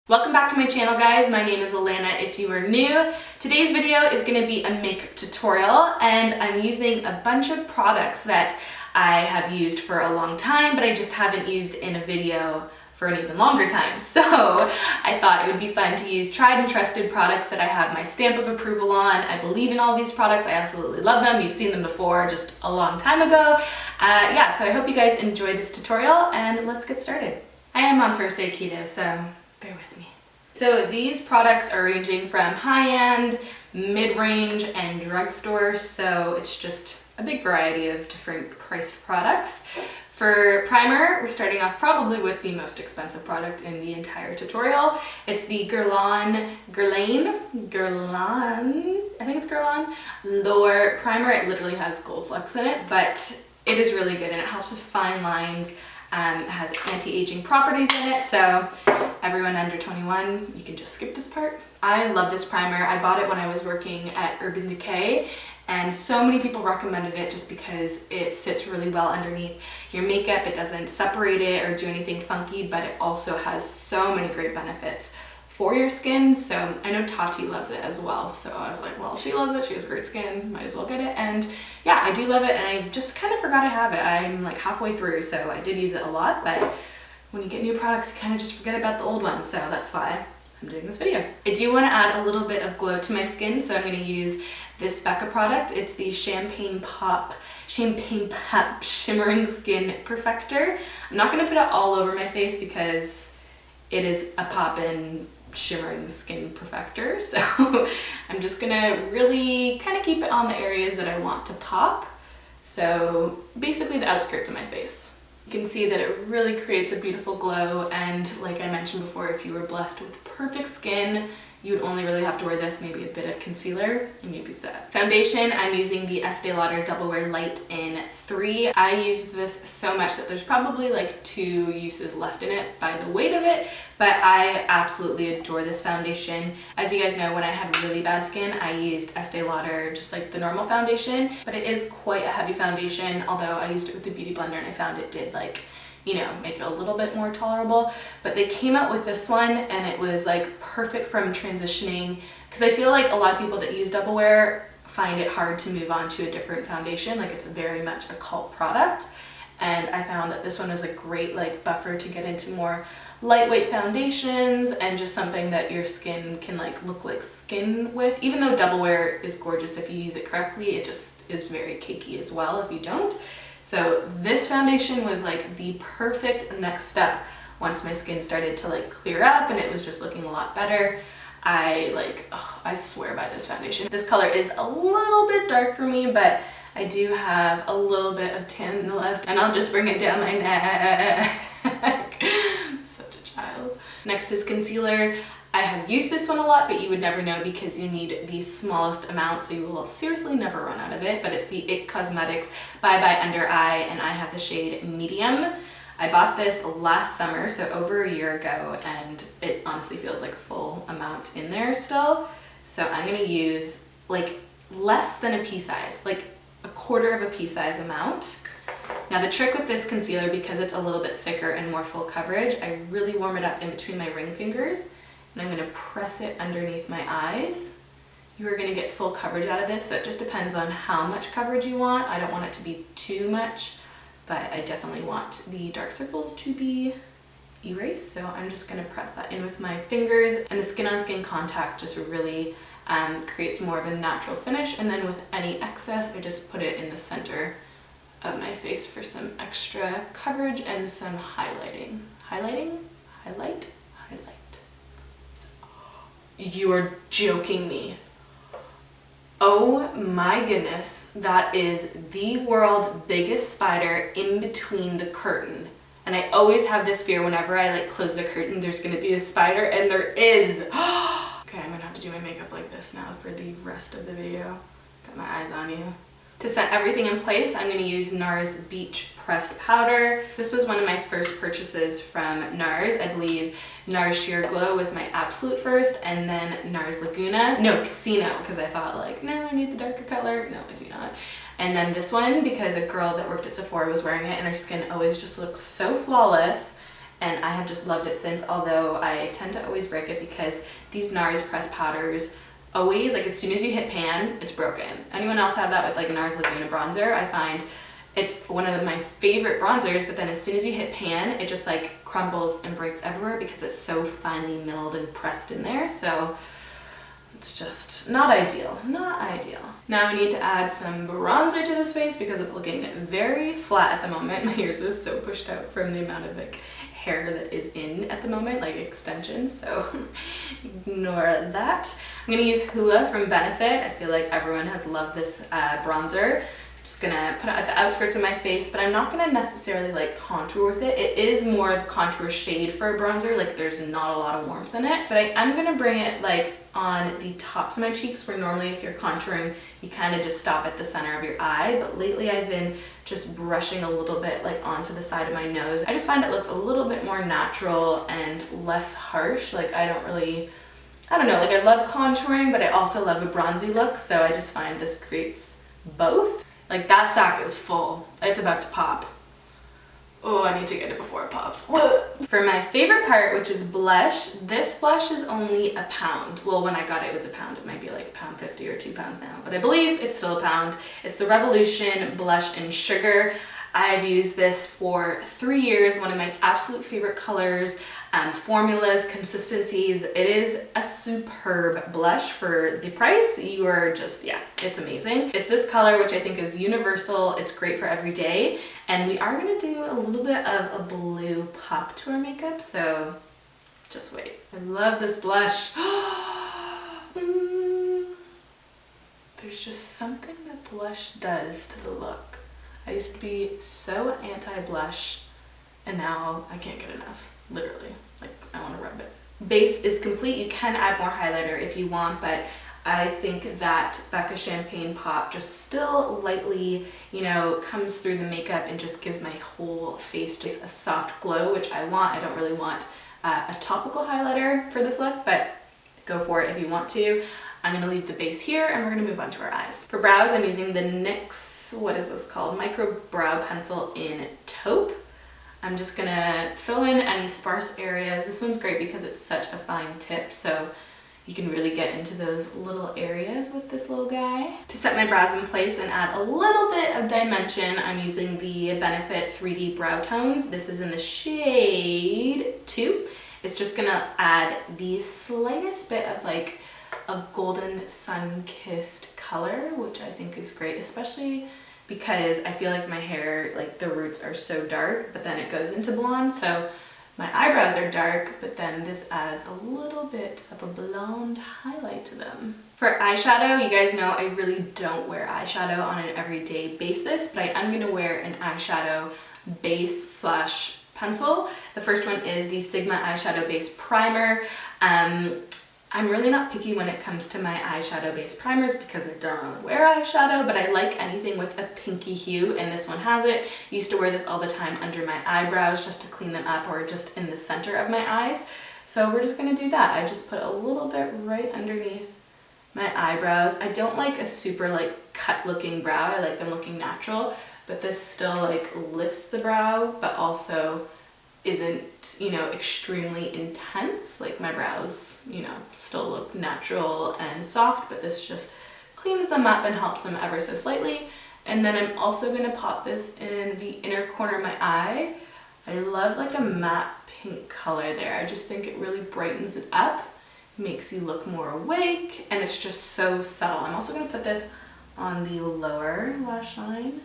Welcome back to my channel, guys. My name is Elanna if you are new. Today's video is going to be a makeup tutorial, and I'm using a bunch of products that I have used for a long time, but I just haven't used in a video for an even longer time. So I thought it would be fun to use tried and trusted products that I have my stamp of approval on. I believe in all these products. I absolutely love them. You've seen them before just a long time ago. So I hope you guys enjoy this tutorial, and let's get started. I am on first day keto, so bear with me. So these products are ranging from high-end, mid-range, and drugstore, so it's just a big variety of different priced products. For primer, we're starting off probably with the most expensive product in the entire tutorial. It's the Guerlain, I think it's Guerlain, Lauder primer. It literally has gold flecks in it, but it is really good and it helps with fine lines. It has anti-aging properties in it, so everyone under 21, you can just skip this part. I love this primer. I bought it when I was working at Decay, and so many people recommended it just because it sits really well underneath your makeup. It doesn't separate it or do anything funky, but it also has so many great benefits for your skin. So I know Tati loves it as well, so I was like, well, if she loves it, she has great skin, might as well get it. And yeah, I do love it, and I just kind of forgot I have it. I'm like halfway through, so I did use it a lot, but when you get new products, you kind of just forget about the old ones, so that's why I'm doing this video. I do want to add a little bit of glow to my skin, so I'm going to use this Becca product. It's the Champagne Pop Shimmering Skin Perfector. I'm not going to put it all over my face because it is a pop-in shimmering skin perfector, so I'm just gonna really kind of keep it on the areas that I want to pop. So basically the outskirts of my face. You can see that it really creates a beautiful glow, and like I mentioned before, if you were blessed with perfect skin, you would only really have to wear this, maybe a bit of concealer, and you'd be set. Foundation, I'm using the Estee Lauder Double Wear Light in 3. I use this so much that there's probably like 2 uses left in it by the weight of it, but I absolutely adore this foundation. As you guys know, when I had really bad skin, I used Estee Lauder, just like the normal foundation, but it is quite a heavy foundation, although I used it with the Beauty Blender and I found it did like, you know, make it a little bit more tolerable. But they came out with this one and it was like perfect from transitioning, because I feel like a lot of people that use Double Wear find it hard to move on to a different foundation. Like, it's very much a cult product, and I found that this one was a great like buffer to get into more lightweight foundations and just something that your skin can like look like skin with. Even though Double Wear is gorgeous if you use it correctly, it just is very cakey as well if you don't. So this foundation was like the perfect next step once my skin started to like clear up and it was just looking a lot better. I swear by this foundation. This color is a little bit dark for me, but I do have a little bit of tan left, and I'll just bring it down my neck. Such a child. Next is concealer. I have used this one a lot, but you would never know because you need the smallest amount, so you will seriously never run out of it. But it's the IT Cosmetics Bye Bye Under Eye, and I have the shade Medium. I bought this last summer, so over a year ago, and it honestly feels like a full amount in there still. So I'm gonna use like less than a pea size, like a quarter of a pea size amount. Now the trick with this concealer, because it's a little bit thicker and more full coverage, I really warm it up in between my ring fingers, and I'm gonna press it underneath my eyes. You are gonna get full coverage out of this, so it just depends on how much coverage you want. I don't want it to be too much, but I definitely want the dark circles to be erased, so I'm just gonna press that in with my fingers, and the skin-on-skin contact just really creates more of a natural finish. And then with any excess, I just put it in the center of my face for some extra coverage and some highlighting. Highlight. So, you are joking me. Oh my goodness, that is the world's biggest spider in between the curtain. And I always have this fear whenever I like close the curtain, there's gonna be a spider, and there is. Okay, I'm gonna have to do my makeup like this now for the rest of the video. Got my eyes on you. To set everything in place, I'm going to use NARS Beach Pressed Powder. This was one of my first purchases from NARS. I believe NARS Sheer Glow was my absolute first, and then NARS Laguna. No, Casino, because I thought like, no, I need the darker color. No, I do not. And then this one, because a girl that worked at Sephora was wearing it, and her skin always just looks so flawless. and I have just loved it since, although I tend to always break it because these NARS pressed powders always, like as soon as you hit pan, it's broken. Anyone else have that with like NARS Laguna bronzer? I find it's one of my favorite bronzers, but then as soon as you hit pan, it just like crumbles and breaks everywhere because it's so finely milled and pressed in there. So it's just not ideal, not ideal. Now we need to add some bronzer to this face because it's looking very flat at the moment. My ears are so pushed out from the amount of like hair that is in at the moment, like extensions, so ignore that. I'm gonna use Hoola from Benefit. I feel like everyone has loved this bronzer. Just gonna put it at the outskirts of my face, but I'm not gonna necessarily like contour with it. It is more of contour shade for a bronzer, like there's not a lot of warmth in it, but I am gonna bring it like on the tops of my cheeks, where normally if you're contouring, you kind of just stop at the center of your eye, but lately I've been just brushing a little bit like onto the side of my nose. I just find it looks a little bit more natural and less harsh. Like I don't know, like I love contouring, but I also love a bronzy look, so I just find this creates both. Like that sack is full. It's about to pop. Oh, I need to get it before it pops. For my favorite part, which is blush, this blush is only £1. Well, when I got it, it was £1. It might be like £1.50 or £2 now, but I believe it's still £1. It's the Revolution Blush in Sugar. I've used this for 3 years, one of my absolute favorite colors, formulas, consistencies. It is a superb blush for the price. You are just, yeah, it's amazing. It's this color, which I think is universal. It's great for every day. And we are gonna do a little bit of a blue pop to our makeup, so just wait. I love this blush. There's just something that blush does to the look. I used to be so anti-blush, and now I can't get enough, literally. Like, I want to rub it. Base is complete. You can add more highlighter if you want, but I think that Becca Champagne Pop just still lightly, you know, comes through the makeup and just gives my whole face just a soft glow, which I want. I don't really want a topical highlighter for this look, but go for it if you want to. I'm going to leave the base here and we're going to move on to our eyes. For brows, I'm using the NYX, what is this called? Micro Brow Pencil in Taupe. I'm just going to fill in any sparse areas. This one's great because it's such a fine tip, so you can really get into those little areas with this little guy. To set my brows in place and add a little bit of dimension, I'm using the Benefit 3D Brow Tones. This is in the shade 2. It's just gonna add the slightest bit of like a golden sun-kissed color, which I think is great, especially because I feel like my hair, like the roots are so dark, but then it goes into blonde. So my eyebrows are dark, but then this adds a little bit of a blonde highlight to them. For eyeshadow, you guys know I really don't wear eyeshadow on an everyday basis, but I am gonna wear an eyeshadow base slash pencil. The first one is the Sigma Eyeshadow Base Primer. I'm really not picky when it comes to my eyeshadow base primers because I don't really wear eyeshadow, but I like anything with a pinky hue, and this one has it. I used to wear this all the time under my eyebrows just to clean them up, or just in the center of my eyes. So we're just gonna do that. I just put a little bit right underneath my eyebrows. I don't like a super like cut looking brow. I like them looking natural, but this still like lifts the brow, but also isn't, you know, extremely intense. Like my brows, you know, still look natural and soft, but this just cleans them up and helps them ever so slightly. And then I'm also gonna pop this in the inner corner of my eye. I love like a matte pink color there. I just think it really brightens it up, makes you look more awake, and it's just so subtle. I'm also gonna put this on the lower lash line.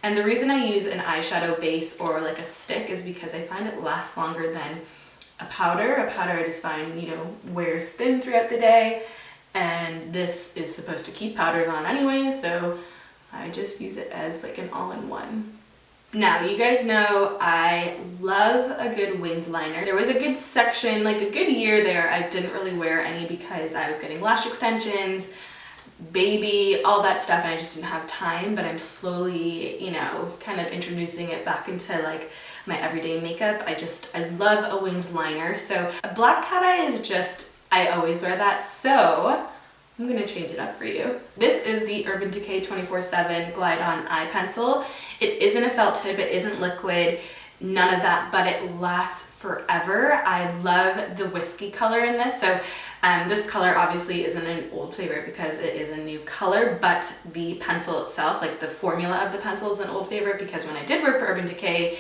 And the reason I use an eyeshadow base or like a stick is because I find it lasts longer than a powder. A powder I just find, you know, wears thin throughout the day, and this is supposed to keep powders on anyway, so I just use it as like an all-in-one. Now, you guys know I love a good winged liner. There was a good section, like a good year there, I didn't really wear any because I was getting lash extensions, baby, all that stuff, and I just didn't have time, but I'm slowly, you know, kind of introducing it back into like my everyday makeup. I love a winged liner. So a black cat eye is just, I always wear that, so I'm gonna change it up for you. This is the Urban Decay 24/7 Glide On Eye Pencil. It isn't a felt tip, it isn't liquid. none of that, but it lasts forever. I love the whiskey color in this. So this color obviously isn't an old favorite because it is a new color, but the pencil itself, like the formula of the pencil, is an old favorite because when I did work for Urban Decay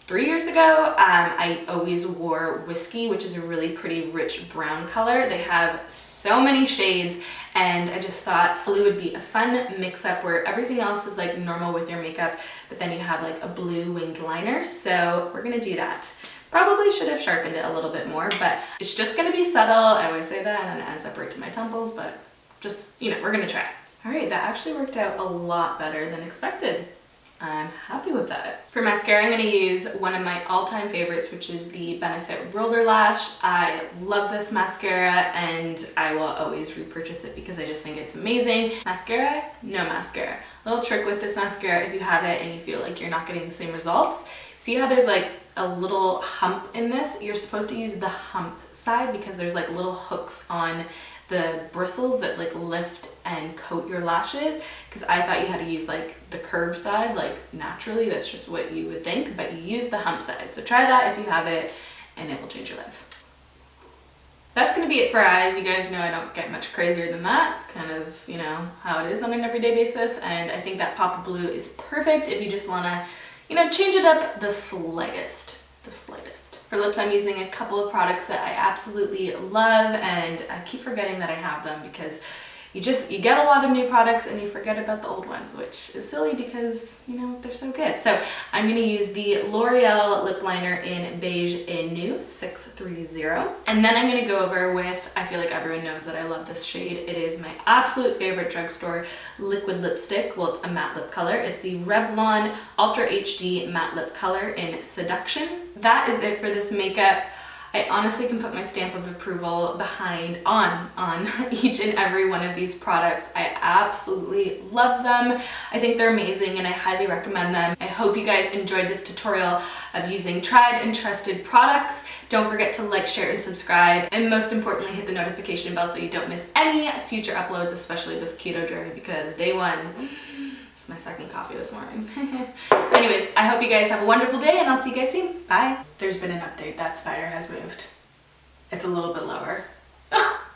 3 years ago, I always wore whiskey, which is a really pretty rich brown color. They have so many shades, and I just thought blue would be a fun mix-up where everything else is like normal with your makeup, but then you have like a blue winged liner. So we're gonna do that. Probably should have sharpened it a little bit more, but it's just gonna be subtle. I always say that, and then it ends up right to my temples, but just, you know, we're gonna try. All right, that actually worked out a lot better than expected. I'm happy with that. For mascara, I'm going to use one of my all-time favorites, which is the Benefit Roller Lash. I love this mascara, and I will always repurchase it because I just think it's amazing. Mascara? No mascara. A little trick with this mascara, if you have it and you feel like you're not getting the same results, see how there's like a little hump in this? You're supposed to use the hump side because there's like little hooks on the bristles that like lift and coat your lashes, because I thought you had to use like the curved side, like naturally, that's just what you would think, but you use the hump side. So try that if you have it, and it will change your life. That's gonna be it for eyes. You guys know I don't get much crazier than that. It's kind of, you know, how it is on an everyday basis, and I think that pop of blue is perfect if you just wanna, you know, change it up the slightest. For lips, I'm using a couple of products that I absolutely love, and I keep forgetting that I have them because you get a lot of new products and you forget about the old ones, which is silly because, you know, they're so good. So I'm gonna use the L'Oreal lip liner in Beige in New 630. And then I'm gonna go over with, I feel like everyone knows that I love this shade. It is my absolute favorite drugstore liquid lipstick. Well, it's a matte lip color. It's the Revlon Ultra HD Matte Lip Color in Seduction. That is it for this makeup. I honestly can put my stamp of approval behind on each and every one of these products. I absolutely love them. I think they're amazing and I highly recommend them. I hope you guys enjoyed this tutorial of using tried and trusted products. Don't forget to like, share, and subscribe, and most importantly, hit the notification bell so you don't miss any future uploads, especially this keto journey, because day one, it's my second coffee this morning. Anyways, I hope you guys have a wonderful day, and I'll see you guys soon. Bye. There's been an update. That spider has moved. It's a little bit lower.